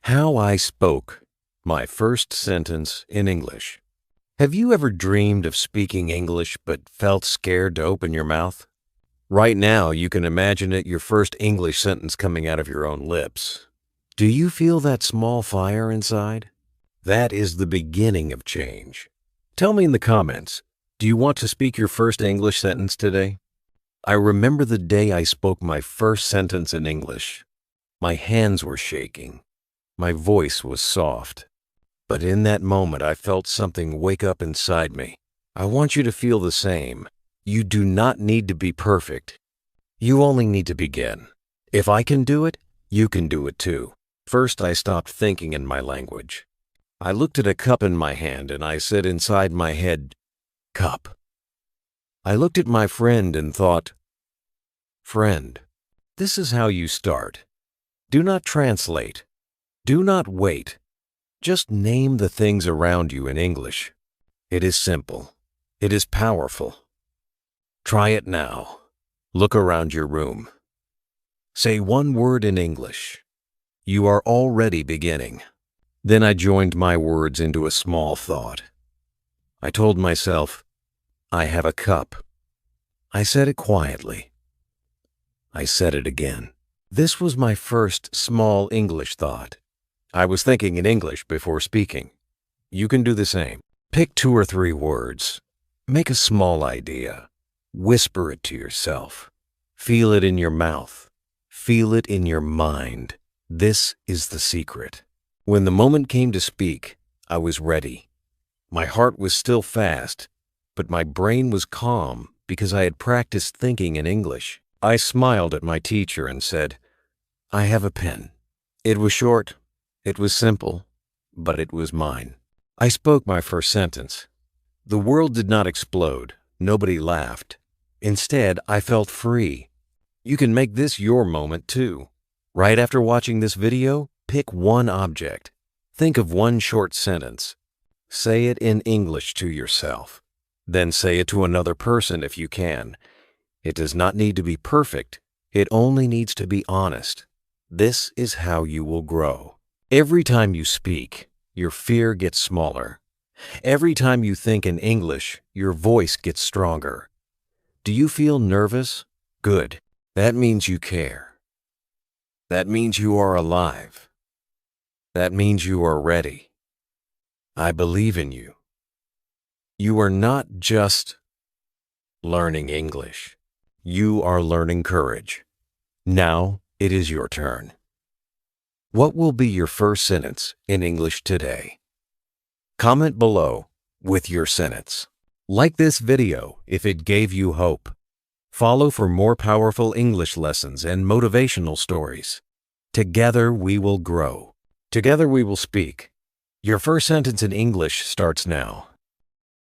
How I spoke my first sentence in English. Have you ever dreamed of speaking English but felt scared to open your mouth? Right now, you can imagine it your first English sentence coming out of your own lips. Do you feel that small fire inside? That is the beginning of change. Tell me in the comments, do you want to speak your first English sentence today? I remember the day I spoke my first sentence in English. My hands were shaking. My voice was soft. But in that moment, I felt something wake up inside me. I want you to feel the same. You do not need to be perfect. You only need to begin. If I can do it, you can do it too. First, I stopped thinking in my language. I looked at a cup in my hand and I said inside my head, cup. I looked at my friend and thought, friend. This is how you start. Do not translate. Do not wait. Just name the things around you in English. It is simple. It is powerful. Try it now. Look around your room. Say one word in English. You are already beginning. Then I joined my words into a small thought. I told myself, I have a cup. I said it quietly. I said it again. This was my first small English thought. I was thinking in English before speaking. You can do the same. Pick 2 or 3 words. Make a small idea. Whisper it to yourself. Feel it in your mouth. Feel it in your mind. This is the secret. When the moment came to speak, I was ready. My heart was still fast, but my brain was calm because I had practiced thinking in English. I smiled at my teacher and said, I have a pen. It was short. It was simple, but it was mine. I spoke my first sentence. The world did not explode. Nobody laughed. Instead, I felt free. You can make this your moment too. Right after watching this video, pick one object. Think of one short sentence. Say it in English to yourself. Then say it to another person if you can. It does not need to be perfect. It only needs to be honest. This is how you will grow. Every time you speak, your fear gets smaller. Every time you think in English, your voice gets stronger. Do you feel nervous? Good. That means you care. That means you are alive. That means you are ready. I believe in you. You are not just learning English. You are learning courage. Now it is your turn. What will be your first sentence in English today? Comment below with your sentence. Like this video if it gave you hope. Follow for more powerful English lessons and motivational stories. Together we will grow. Together we will speak. Your first sentence in English starts now.